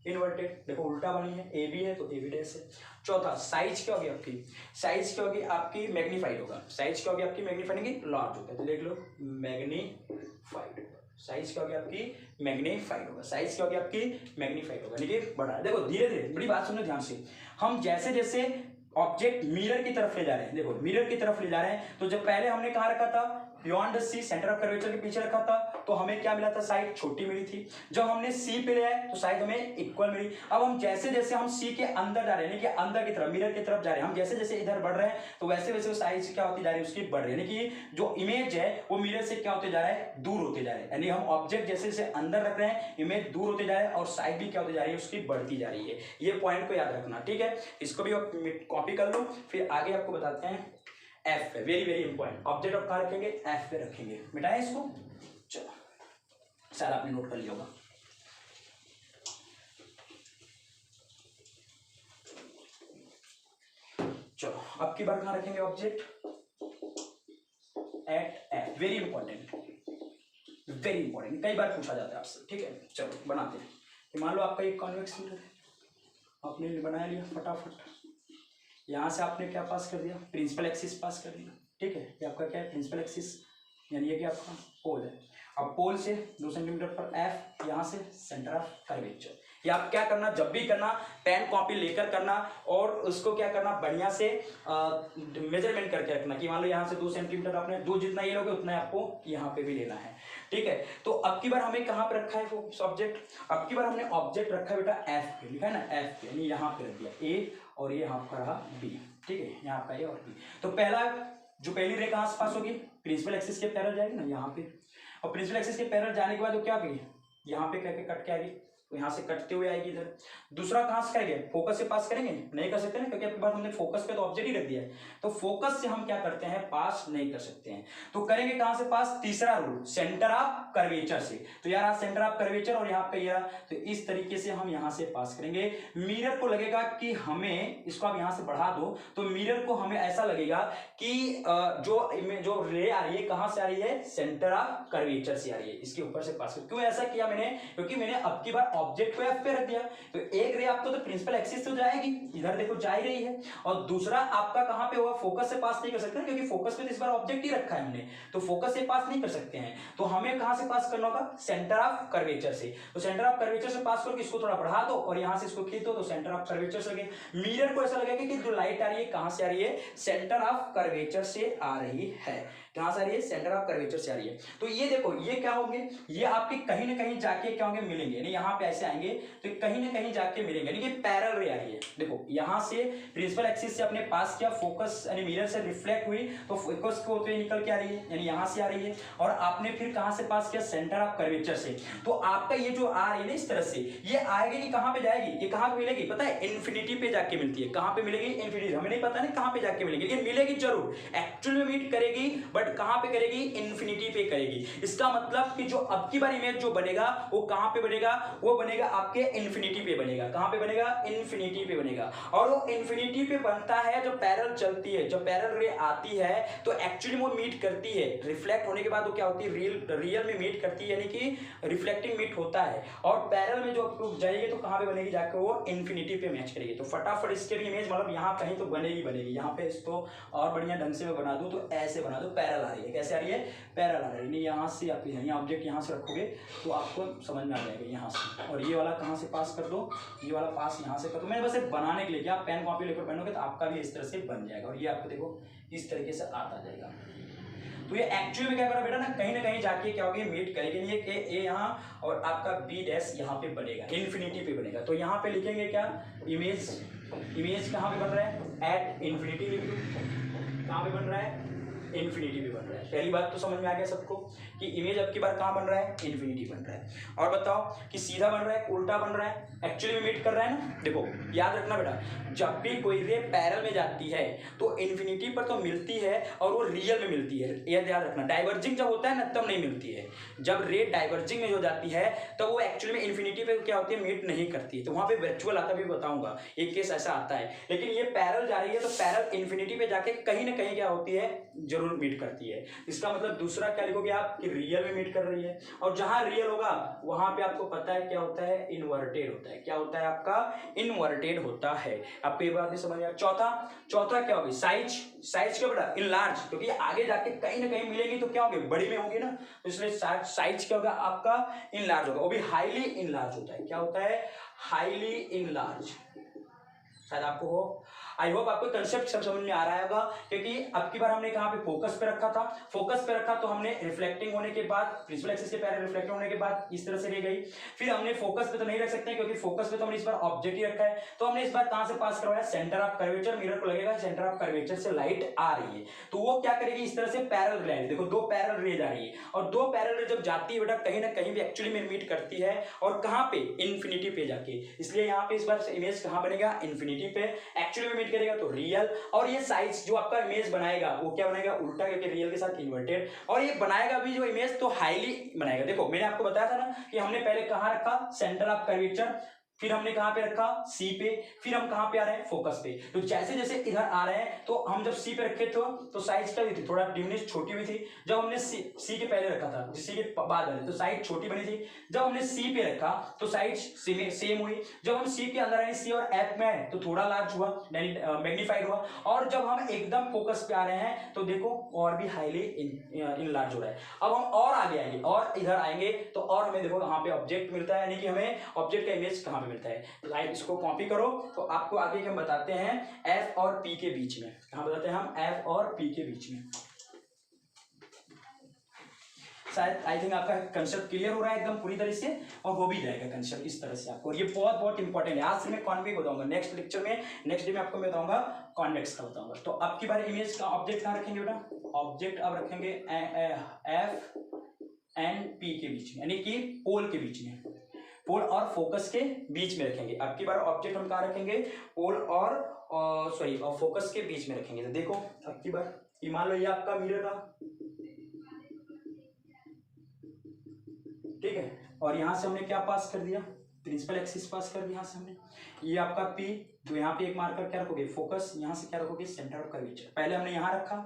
Speaker 1: इन्वर्टेड, देखो उल्टा बनी है, ए बी है तो ए बी डैश है। चौथा साइज क्या होगी आपकी, साइज क्या होगी आपकी, मैग्नीफाइड होगा, साइज क्या होगी आपकी, मैग्नीफाइड की लार्ज होगा, तो देख लो मैग्नीफाइड, साइज क्या होगी आपकी, मैग्नीफाइड होगा, साइज क्या होगी आपकी, मैग्नीफाइड होगा, यानी कि बड़ा है। देखो धीरे धीरे, बड़ी बात सुनो ध्यान से, हम जैसे जैसे ऑब्जेक्ट मिरर की तरफ ले जा रहे हैं, देखो मिरर की तरफ ले जा रहे हैं, तो जब पहले हमने कहाँ रखा था, beyond C, centre of curvature के पीछे रखा था, तो हमें क्या मिला था, साइड छोटी मिली थी। जब हमने सी पे ले आए तो साइड हमें इक्वल मिली। अब हम जैसे जैसे हम सी के अंदर जा रहे हैं, यानी कि अंदर की तरफ, मिरर की तरफ जा रहे हैं, हम जैसे जैसे इधर बढ़ रहे हैं तो वैसे वैसे साइज क्या होती जा रही है, उसकी बढ़ रही है, यानी कि जो इमेज है वो मिरर से क्या होते जा रहा है, दूर होते जा रहे हैं, यानी हम ऑब्जेक्ट जैसे जैसे अंदर रख रहे हैं, इमेज दूर होते जा रहे हैं और साइज भी क्या होती जा रही है, उसकी बढ़ती जा रही है। ये पॉइंट को याद रखना, ठीक है, इसको भी कॉपी कर लो, फिर आगे आपको बताते हैं। एफ पे very very important, object of कहाँ रखेंगे, एफ पे रखेंगे, मिटाएं इसको। चलो सारा आपने नोट कर लिया होगा। चलो अब की बार कहाँ रखेंगे object, at F, very important, कई बार पूछा जाता है आपसे। ठीक है, चलो बनाते हैं। तो मान लो आपका एक कॉन्वेक्स मिरर है, आपने बना लिया फटाफट, यहाँ से आपने क्या पास कर दिया, प्रिंसिपल एक्सिस पास कर दिया। ठीक है, ये आपका क्या है, प्रिंसिपल एक्सिस, यानी ये कि आपका पोल है। अब पोल से 2 सेंटीमीटर पर एफ, यहाँ से सेंटर ऑफ कर्वेचर। ये आप क्या करना, जब भी करना पेन कॉपी लेकर करना, और उसको क्या करना, बढ़िया से मेजरमेंट करके रखना कि मान लो यहाँ से 2 सेंटीमीटर आपने, 2 जितना ये लोगे उतना आपको यहाँ पे भी लेना है। ठीक है। तो अब की बार हमें कहाँ पे रखा है फोकस ऑब्जेक्ट, अब की बार हमने ऑब्जेक्ट रखा है बेटा एफ पे, लिखा है ना एफ पे, यानी यहाँ पे रख दिया ए और ये आपका रहा बी, ठीक है, यहाँ का ए और बी। तो पहला जो पहली रे कहाँ से पास होगी, प्रिंसिपल एक्सिस के पैरेलल जाएगी ना यहाँ पे, और प्रिंसिपल एक्सिस के पैरेलल जाने के बाद वो क्या होगी, यहाँ पे करके कट के आएगी, तो यहाँ से कटते हुए आएगी इधर। दूसरा कहाँ से करेंगे, फोकस से पास करेंगे, नहीं कर सकते ना, क्योंकि आपके पास हमने फोकस पे तो ऑब्जेक्ट ही रख दिया है, तो फोकस से हम क्या करते हैं, पास नहीं कर सकते हैं। तो करेंगे कहाँ से पास, तीसरा रूल सेंटर ऑफ कर्वेचर से। तो यार सेंटर ऑफ कर्वेचर और यहाँ पे ये, तो इस तरीके से हम यहाँ से पास करेंगे। मिरर को लगेगा कि हमें, इसको आप यहाँ से बढ़ा दो, तो मिरर को हमें ऐसा लगेगा कि जो रे आ रही है कहाँ से आ रही है, सेंटर ऑफ कर्वेचर से आ रही है, इसके ऊपर से पास। क्यों ऐसा किया मैंने, क्योंकि मैंने अब की बार ऑब्जेक्ट को एफ पे रख दिया, तो एक रे आपको तो प्रिंसिपल एक्सिस तो जाएगी, इधर देखो जा ही रही है, और दूसरा आपका कहां पे होगा, फोकस से पास नहीं कर सकते, क्योंकि फोकस पे तो इस बार ऑब्जेक्ट ही रखा है हमने, तो फोकस से पास नहीं कर सकते हैं। तो हमें कहां से पास करना होगा, सेंटर ऑफ कर्वेचर से। तो सेंटर ऑफ कर्वेचर से पास करो, इसको थोड़ा बढ़ा दो और यहां से इसको खींच दो, तो सेंटर ऑफ कर्वेचर से लगे। मिरर को ऐसा लगेगा कि जो लाइट आ रही है कहां से आ रही है, सेंटर ऑफ कर्वेचर से आ रही है। कहां से आ रही है, सेंटर ऑफ कर्वेचर से आ रही है। तो ये देखो ये क्या होंगे, ये आपके कहीं ना कहीं जाके क्या होंगे, मिलेंगे, यानी यहाँ पे ऐसे आएंगे तो कहीं ना कहीं जाके मिलेंगे, यानी कि पैरेलल रे आ रही है। देखो यहाँ से प्रिंसिपल एक्सिस से अपने पास किया, फोकस यानी मिरर से रिफ्लेक्ट हुई, तो फोकस को होते निकल के आ रही है, यानी यहाँ से आ रही है, और आपने फिर कहां से पास किया, सेंटर ऑफ कर्वेचर से। तो आपका ये जो आ रही है ना इस तरह से, ये आएगी कि कहां पे जाएगी, ये कहां पे मिलेगी, पता है, इन्फिनिटी पे जाके मिलती है। कहां पे मिलेगी, इन्फिनिटी, हमें नहीं पता ना कहां पे जाके मिलेगी, लेकिन मिलेगी जरूर, एक्चुअल में मीट करेगी, बट कहां पे करेगी, इन्फिनिटी पे करेगी। इसका मतलब कि जो अब की बार इमेज जो बनेगा वो कहां पे बनेगा, वो बनेगा आपके इन्फिनिटी पे बनेगा। कहां पे बनेगा, इन्फिनिटी पे बनेगा। और वो इन्फिनिटी पे बनता है, जो पैरेलल चलती है, जो पैरेलल रे आती है, तो एक्चुअली वो मीट करती है, रिफ्लेक्ट होने के बाद वो क्या होती है, रियल में मीट करती है, यानी कि रिफ्लेक्टिंग मीट होता है। और पैरेलल में जो जाएगी तो कहां पे बनेगी, जाकर वो इन्फिनिटी पे मैच करेगी। तो फटाफट इसके इमेज मतलब यहाँ कहीं तो बनेगी बनेगी। यहाँ पे इसको और बढ़िया ढंग से मैं बना दूं, तो ऐसे बना दो, पैरेलल आ रही है। कैसे आ रही है, पैरेलल आ रही है। यहाँ से आप यहाँ ऑब्जेक्ट यहाँ से रखोगे तो आपको समझ में आ जाएगा यहाँ से। और ये वाला कहाँ से पास कर दो, ये वाला पास यहाँ से कर दो। मैंने बस एक बनाने के लिए किया, पेन कॉपी लेकर पहनोगे तो आपका भी इस तरह से बन जाएगा। और ये आपको देखो इस तरीके से आता जाएगा। तो ये एक्चुअली में क्या करा बेटा, ना कहीं जाके क्या होगी, मीट करेगी। ये कि ए यहाँ और आपका बी डैश यहाँ पे बनेगा, इन्फिनिटी पे बनेगा। तो यहाँ पे लिखेंगे क्या, इमेज कहाँ पे बन रहा है, एट इन्फिनिटी लिख दो। कहाँ पे बन रहा है, इन्फिनिटी पे बन रहा है। पहली बात तो समझ में आ गया सबको कि इमेज अब की बार कहाँ बन रहा है, इन्फिनिटी बन रहा है। और बताओ कि सीधा बन रहा है, उल्टा बन रहा है, एक्चुअली में मीट कर रहा है ना। देखो याद रखना बेटा, जब भी कोई रे पैरेलल में जाती है तो इन्फिनिटी पर तो मिलती है और वो रियल में मिलती है, ये याद रखना। डाइवर्जिंग जब होता है ना तब नहीं मिलती है। जब रे डाइवर्जिंग में जो जाती है तो वो एक्चुअली में इन्फिनिटी पे क्या होती है, मीट नहीं करती है। तो वहां पे वर्चुअल आता भी बताऊंगा, एक केस ऐसा आता है। लेकिन ये पैरेलल जा रही है तो पैरेलल इन्फिनिटी पे जाके कहीं ना कहीं क्या होती है, जरूर मीट करती है। इसका मतलब दूसरा क्या लिखोगे आप, कि रियल में मीट कर रही है। और जहां रियल होगा वहां पे आपको पता है क्या होता है, इन्वर्टेड होता है। क्या होता है आपका, इन्वर्टेड होता है। आपको ये बात नहीं समझ आया। चौथा क्या होगी, साइज क्या बेटा, इनलार्ज, क्योंकि आगे जाके कहीं ना कहीं मिलेगी तो क्या होगी, बड़ी में होगी ना, तो इसलिए साइज क्या होगा आपका, इनलार्ज होगा। वो भी हाईली इनलार्ज होता है। क्या होता है, हाईली इनलार्ज। शायद आपको हो, आई होप आपको कंसेप्ट सब समझ में आ रहा होगा। क्योंकि अब की बार हमने कहां पे फोकस पे रखा था, फोकस पे रखा तो हमने रिफ्लेक्टिंग होने के बाद, प्रिंसिपल एक्सिस के पैरेलल रिफ्लेक्ट होने के बाद इस तरह से रह गई। फिर हमने फोकस पे तो नहीं रख सकते क्योंकि फोकस पे तो हमने इस बार ऑब्जेक्ट ही रखा है, तो हमने इस बार कहां से पास करवाया, सेंटर ऑफ कर्वेचर। मिरर को लगेगा सेंटर ऑफ कर्वेचर से लाइट आ रही है, तो वो क्या करेगी, इस तरह से पैरेलल रे। देखो दो पैरेलल रे जा रही है, और दो पैरेलल रे जब जाती है बेटा कहीं ना कहीं भी एक्चुअली में मीट करती है, और कहां पे, इन्फिनिटी पे जाके। इसलिए यहाँ पे इस बार इमेज कहां बनेगा, इन्फिनिटी पे। एक्चुअली में मीट करेगा तो रियल। और ये साइज जो आपका इमेज बनाएगा वो क्या बनाएगा, उल्टा, क्योंकि रियल के साथ इन्वर्टेड। और ये बनाएगा भी जो इमेज तो हाईली बनाएगा। देखो मैंने आपको बताया था ना कि हमने पहले कहां रखा, सेंटर ऑफ कर्वेचर, फिर हमने कहां पे रखा, सी पे, फिर हम कहां पे आ रहे हैं, फोकस पे। तो जैसे जैसे इधर आ रहे हैं तो हम जब सी पे रखे थे तो साइज क्या हुई थी, थोड़ा डिमिनिश छोटी हुई थी। जब हमने सी के पहले रखा था, सी के बाद वाले, तो साइज छोटी बनी थी। जब हमने सी पे रखा तो साइज सेम हुई। जब हम सी के अंदर आए, सी और एफ में आए, तो थोड़ा लार्ज हुआ, मैग्नीफाइड हुआ। और जब हम एकदम फोकस पे आ रहे हैं तो देखो और भी हाईली इनलार्ज हो रहा है। अब हम और आगे आएंगे और इधर आएंगे तो और हमें देखो यहाँ पे ऑब्जेक्ट मिलता है, यानी कि हमें ऑब्जेक्ट का इमेज कहाँ पे मिलता है। लाइट इसको कॉपी करो तो आपको आगे हम बताते हैं एफ और पी के बीच में। कहाँ बताते हैं हम, एफ और पी के बीच में। शायद आई थिंक आपका कंसेप्ट क्लियर हो रहा है एकदम पूरी तरह से, और हो भी जाएगा कंसेप्ट इस तरह से आपको। और ये बहुत बहुत इंपॉर्टेंट है। आज से मैं कॉन्वेक्स बताऊंगा, नेक्स्ट लेक्चर में, नेक्स्ट डे में आपको मैं बताऊंगा कॉन्वेक्स का बताऊंगा। तो अब की बार इमेज का ऑब्जेक्ट कहाँ रखेंगे बेटा? ऑब्जेक्ट अब रखेंगे एफ एंड पी के बीच में, यानी कि पोल के बीच में, पोल और फोकस के बीच में रखेंगे। अब की बार ऑब्जेक्ट हम कहाँ रखेंगे? पोल और सॉरी और फोकस के बीच में रखेंगे। तो देखो अब की बार ये मान लो ये आपका मिरर था, ठीक है, और यहां से हमने क्या पास कर दिया? प्रिंसिपल एक्सिस पास कर दिया यहाँ से हमने। ये आपका पी, तो यहाँ पे एक मार्कर क्या रखोगे? फोकस। यहाँ से क्या रखोगे? Centre of curvature. पहले हमने यहाँ रखा,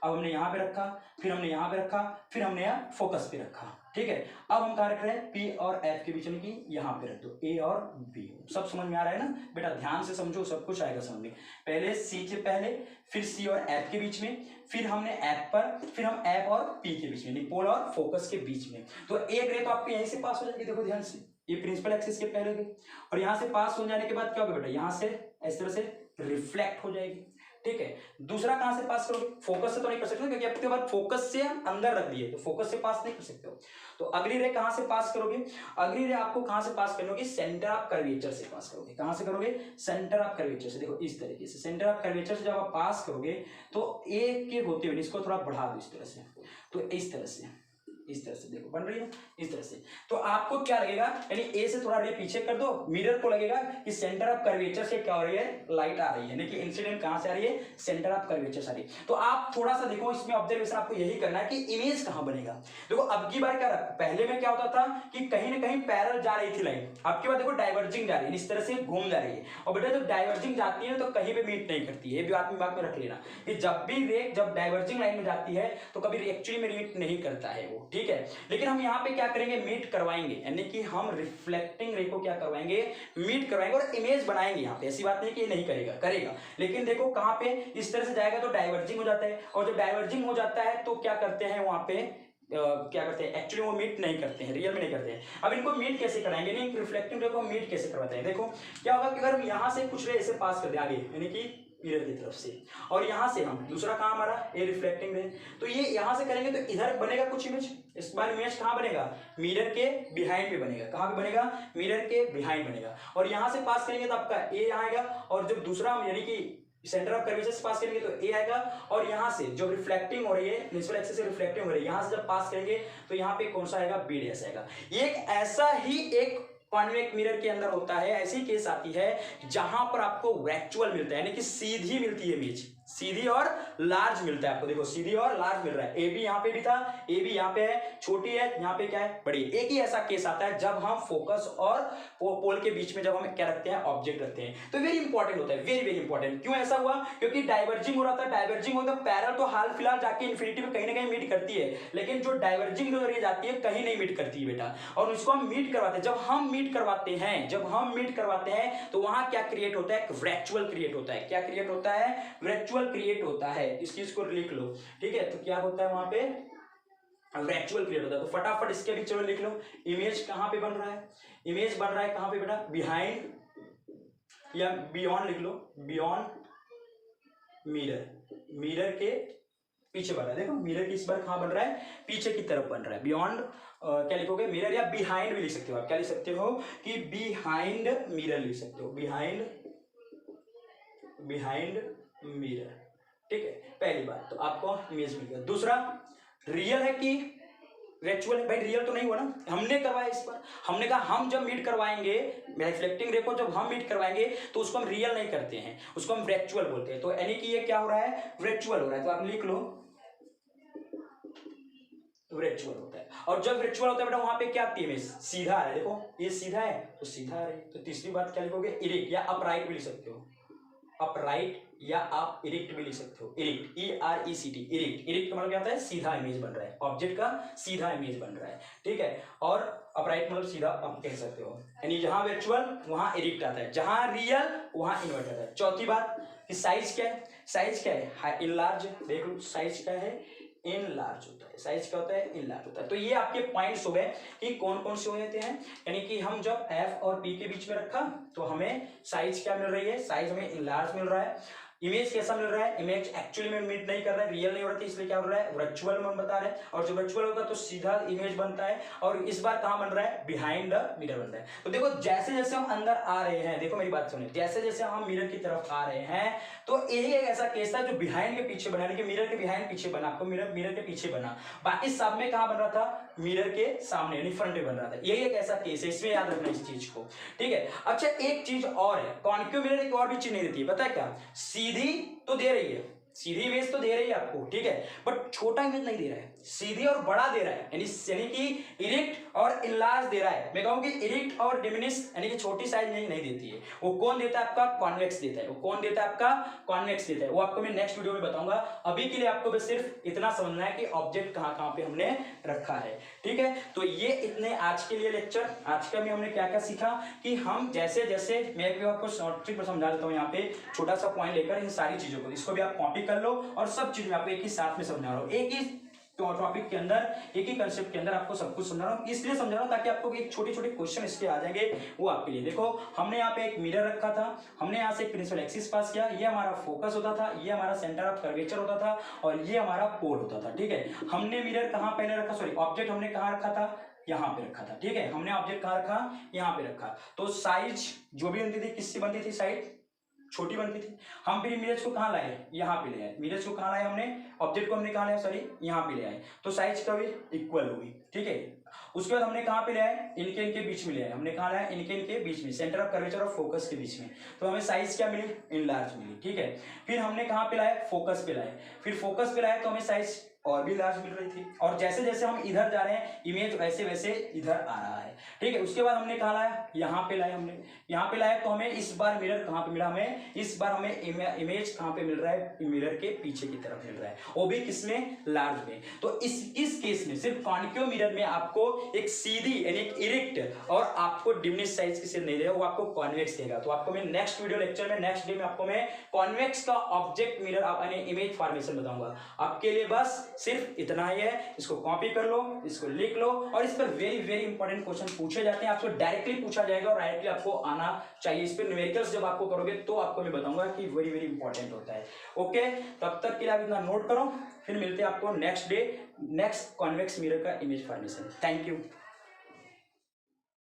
Speaker 1: अब हमने यहाँ पे रखा, फिर हमने यहाँ पे रखा, फिर हमने यहाँ फोकस पे रखा, ठीक है। अब हम कहाँ रख रहे हैं? पी और एफ के बीच में, कि यहाँ पे रख दो, ए और बी। सब समझ में आ रहा है ना बेटा? ध्यान से समझो, सब कुछ आएगा समझ में। पहले सी के पहले, फिर सी और एफ के बीच में, फिर हमने एफ पर, फिर हम एफ और पी के बीच में, पोल और फोकस के बीच में। तो एक रे तो आपके यहीं से पास हो जाएगी। देखो ध्यान से, ये प्रिंसिपल एक्सिस के पहले गई, और यहाँ से पास हो जाने के बाद क्या होगा बेटा? यहाँ से इस तरह से रिफ्लेक्ट हो जाएगी, ठीक है। दूसरा कहां से पास करोगे? फोकस से तो नहीं कर सकते, क्योंकि आपके बाद फोकस से हम अंदर रख दिए, तो फोकस से पास नहीं कर सकते हो। तो अगली रे कहां से पास करोगे? अगली रे आपको कहां से पास करनी होगी? सेंटर ऑफ कर्वेचर से पास करोगे। कहां से करोगे? सेंटर ऑफ कर्वेचर से। देखो इस तरीके से सेंटर ऑफ कर्वेचर से जब आप पास करोगे तो एक के होते हुए इसको थोड़ा बढ़ा दो इस तरह से, तो इस तरह से, इस तरह से देखो बन रही है इस तरह से। तो आपको क्या लगेगा? यानी ए से थोड़ा रे पीछे कर दो, मिरर को लगेगा कि सेंटर ऑफ कर्वेचर से क्या हो रही है? लाइट आ रही है, यानी कि इंसिडेंट कहां से आ रही है? सेंटर ऑफ कर्वेचर से आ रही है। तो आप थोड़ा सा देखो इसमें ऑब्जर्वेशन, आपको यही करना है कि इमेज कहां बनेगा। देखो अब की बार क्या रहा, पहले में क्या होता था कि कहीं ना कहीं पैरेलल जा रही थी लाइन, अब की बार देखो डाइवर्जिंग जा रही है, इस तरह से घूम जा रही है। और बेटा जब डाइवर्जिंग जाती है तो कहीं पे मीट नहीं करती है, ये बात में रख लेना कि जब भी रे जब डाइवर्जिंग लाइन में जाती है तो कभी एक्चुअली में मीट नहीं करता है वो, ठीक है। लेकिन हम यहाँ पे क्या करेंगे? मीट करवाएंगे, यानी कि हम रिफ्लेक्टिंग रे को क्या करवाएंगे? मीट करवाएंगे और इमेज बनाएंगे। यहाँ पे ऐसी बात नहीं कि ये नहीं करेगा, करेगा, लेकिन देखो कहाँ पे इस तरह से जाएगा तो डाइवर्जिंग हो जाता है, और जब डाइवर्जिंग हो जाता है तो क्या करते हैं वहां पे? क्या करते हैं? एक्चुअली वो मीट नहीं करते हैं, रियल में नहीं करते हैं। अब इनको मीट कैसे कराएंगे? नहीं, रिफ्लेक्टिंग रे को मीट कैसे करवाते हैं? देखो क्या होगा कि अगर हम यहाँ से कुछ रे ऐसे पास कर दे आगे, यानी कि मिरर की तरफ से, और यहां से हम दूसरा काम हमारा ए रिफ्लेक्टिंग रे, तो ये यहां से करेंगे तो इधर बनेगा कुछ इमेज। इस बार इमेज कहां बनेगा? मिरर के बिहाइंड पे बनेगा। कहां पे बनेगा? मिरर के बिहाइंड बनेगा। और यहां से पास करेंगे तो आपका ए यहां आएगा, और जब दूसरा यानी कि सेंटर ऑफ कर्वेचर से पास करेंगे तो ए आएगा, और यहां से जो रिफ्लेक्टिंग हो रही है, प्रिंसिपल एक्सिस से रिफ्लेक्टिंग हो रही है, यहां से जब पास करेंगे तो यहां पे कौन सा आएगा? बी डैश आएगा। ये एक ऐसा ही एक कॉन्वेक्स मिरर के अंदर होता है, ऐसी केस आती है जहां पर आपको वर्चुअल मिलता है, यानी कि सीधी मिलती है इमेज, सीधी और लार्ज मिलता है आपको। देखो सीधी और लार्ज मिल रहा है, ए भी यहाँ पे भी था, ए भी यहाँ पे है, छोटी है, यहाँ पे क्या है? बड़ी है। एक ही ऐसा केस आता है जब हम फोकस और पोल के बीच में जब हम क्या रखते हैं? ऑब्जेक्ट रखते हैं। तो वेरी इंपॉर्टेंट होता है, वेरी वेरी इंपॉर्टेंट। क्यों ऐसा हुआ? क्योंकि डाइवर्जिंग हो रहा था, डाइवर्जिंग होता पैरेलल तो हाल फिलहाल जाके इन्फिनिटी में कहीं ना कहीं मीट करती है, लेकिन जो डाइवर्जिंग रे जाती है कहीं नहीं मीट करती है बेटा, और उसको हम मीट करवाते हैं। जब हम मीट करवाते हैं, जब हम मीट करवाते हैं तो वहां क्या क्रिएट होता है? वर्चुअल क्रिएट होता है। क्या क्रिएट होता है? वर्चुअल क्रिएट होता है। इस चीज को लिख लो, ठीक है। तो क्या होता है वहां पे? वर्चुअल क्रिएट होता है। तो फटाफट इसके भी चलो लिख लो, इमेज कहां पे बन रहा है? इमेज बन रहा है कहां पे बेटा? बिहाइंड या बियॉन्ड लिख लो, बियॉन्ड मिरर, मिरर के पीछे बन रहा है। देखो मिरर की इस बार कहां बन रहा है? पीछे की तरफ बन रहा है। बियॉन्ड क्या लिखोगे? मिरर, या बिहाइंड भी लिख सकते हो आप। क्या लिख सकते हो? कि बिहाइंड मिरर लिख सकते हो, बिहाइंड मिरर, ठीक है। पहली बात तो आपको इमेज मिल गया। दूसरा रियल है कि वर्चुअल? भाई रियल तो नहीं हुआ ना, हमने करवाया इस पर। हमने कहा हम जब मीट करवाएंगे रिफ्लेक्टिंग रे को, जब हम मीट करवाएंगे तो उसको हम रियल नहीं करते हैं, उसको हम वर्चुअल बोलते हैं। तो यानी कि ये क्या हो रहा है? वर्चुअल हो रहा है। तो आप लिख लो वर्चुअल होता है। और जब वर्चुअल होता है बेटा वहां पे क्या आती है? इमेज सीधा है। देखो ये सीधा है तो सीधा है। तो तीसरी बात क्या लिखोगे? इरेक्ट या अपराइट भी लिख सकते हो, अपराइट या आप इरेक्ट भी लिख सकते हो। Erect, ERECT, erect. इरेक्ट का मतलब क्या होता है? सीधा इमेज बन रहा है, ऑब्जेक्ट का सीधा इमेज बन रहा है, ठीक है। और अपराइट मतलब सीधा आप कह सकते हो, यानी जहां वर्चुअल वहां इरेक्ट आता है, जहां रियल वहां इन्वर्ट आता है। चौथी बात कि साइज क्या है? साइज क्या है? इनलार्ज। देख लो साइज क्या है? इनलार्ज होता है। साइज क्या होता है? इनलार्ज होता है। तो ये आपके पॉइंट्स हो गए कि कौन कौन से हो जाते हैं, यानी कि हम जब एफ और पी के बीच में रखा तो हमें साइज क्या मिल रही है? साइज हमें इनलार्ज मिल रहा है। इमेज कैसा मिल रहा है, इमेज एक्चुअली में मीट नहीं कर रहा है, रियल नहीं हो रहा है, इसलिए क्या हो रहा है, वर्चुअल में हम बता रहे हैं। और जो वर्चुअल होगा तो सीधा इमेज बनता है, और इस बार कहां बन रहा है, बिहाइंड द मिरर बन रहा है। तो देखो जैसे जैसे हम अंदर आ रहे हैं, देखो मेरी बात सुनिए, जैसे जैसे हम मिरर की तरफ आ रहे हैं तो यही एक ऐसा केस था जो बिहाइंड के पीछे बना, कि मिरर के बिहाइंड पीछे बना, आपको मिरर के पीछे बना, बाकी सब में कहां बन रहा था, मिरर के सामने यानी फ्रंट में बन रहा था। यही एक ऐसा केस है, इसमें याद रखना इस चीज को, ठीक है। अच्छा एक चीज और है, कॉन्केव मिरर एक और भी चीज नहीं देती है, पता है क्या, सीधी तो दे रही है, सीधी इमेज तो दे रही है आपको, ठीक है, बट छोटा इमेज नहीं दे रहा है, सीधी और बड़ा दे रहा है, यानी कि इरेक्ट और इनलार्ज दे रहा है। मैं कहूं कि इरेक्ट और डिमिनिश यानी कि छोटी साइज नहीं देती है। वो कौन देता है, आपका कॉन्वेक्स देता है। वो कौन देता है, आपका कॉन्वेक्स देता है। वो आपको मैं नेक्स्ट वीडियो में बताऊंगा। अभी के लिए आपको बस सिर्फ इतना समझना है कि ऑब्जेक्ट कहां कहां पे हमने रखा है, ठीक है। तो ये इतने आज के लिए लेक्चर, आज का भी हमने क्या क्या सीखा कि हम जैसे जैसे, मैं भी आपको शॉर्ट ट्रिक में समझा देता हूँ, यहाँ पे छोटा सा पॉइंट लेकर इन सारी चीजों को, इसको भी आप कॉपी कर लो, और सब चीज में आपको एक ही साथ में समझा रहा हूँ, एक ही टॉपिक के अंदर, एक ही कंसेप्ट के अंदर आपको सब कुछ समझा रहा हूँ। इसलिए समझा रहा हूँ ताकि आपको एक छोटे छोटे क्वेश्चन इसके आ जाएंगे, वो आपके लिए। देखो हमने यहाँ पे एक मिरर रखा था, हमने यहाँ से एक प्रिंसिपल एक्सिस पास किया, ये हमारा फोकस होता था, ये हमारा सेंटर ऑफ कर्वेचर होता था, और ये हमारा पोल होता था, ठीक है। हमने मिरर कहाँ पहले रखा, सॉरी ऑब्जेक्ट हमने कहाँ रखा था, यहाँ पे रखा था, ठीक है। हमने ऑब्जेक्ट कहाँ रखा, यहाँ पे रखा। तो साइज जो भी बनती थी किससे बनती थी, साइड छोटी बनती थी। हम फिर इमेज को कहाँ लाए, यहाँ पे ले आए। इमेज को कहाँ लाए हमने, ऑब्जेक्ट को हमने कहाँ लाया, सॉरी यहाँ पे ले आए, तो साइज का भी इक्वल हुई, ठीक है। उसके बाद हमने कहाँ पे ले आए, इनके बीच में ले आए। हमने कहाँ लाया, इनके बीच में, सेंटर ऑफ कर्वेचर और फोकस के बीच में। तो हमें साइज क्या मिली, इनलार्ज मिली, ठीक है। फिर हमने कहाँ पे लाया, फोकस पे लाए। फिर फोकस पे लाए तो हमें साइज और भी लार्ज मिल रही थी। और जैसे जैसे हम इधर जा रहे हैं इमेज वैसे वैसे इधर आ रहा है, ठीक है। उसके बाद हमने कहाँ लाया, यहाँ पे लाया। हमने यहाँ पे लाया तो हमें इस बार मिरर कहाँ पे मिला, हमें इस बार हमें इमेज कहाँ पे मिल रहा है, मिरर के पीछे की तरफ मिल रहा है, वो भी किसमें, लार्ज में। तो इस केस में सिर्फ कॉन्केव मिरर में आपको एक सीधी यानी एक इरेक्ट और आपको डिमिनिश साइज किसी नहीं देगा, वो आपको कॉन्वेक्स देगा। तो आपको मैं नेक्स्ट वीडियो लेक्चर में, नेक्स्ट डे में आपको मैं कॉन्वेक्स का ऑब्जेक्ट मिरर यानी इमेज फॉर्मेशन बताऊंगा। आपके लिए बस सिर्फ इतना ही है, इसको कॉपी कर लो, इसको लिख लो, और इस पर वेरी वेरी इंपॉर्टेंट क्वेश्चन पूछे जाते हैं, आपको डायरेक्टली पूछा जाएगा, और डायरेक्टली आपको आना चाहिए। इस पर न्यूमेरिकल्स जब आपको करोगे तो आपको मैं बताऊंगा कि वेरी वेरी इंपॉर्टेंट होता है। ओके, तब तक के लिए आप इतना नोट करो, फिर मिलते हैं आपको next day, next convex mirror का इमेज फॉर्मेशन। Thank you.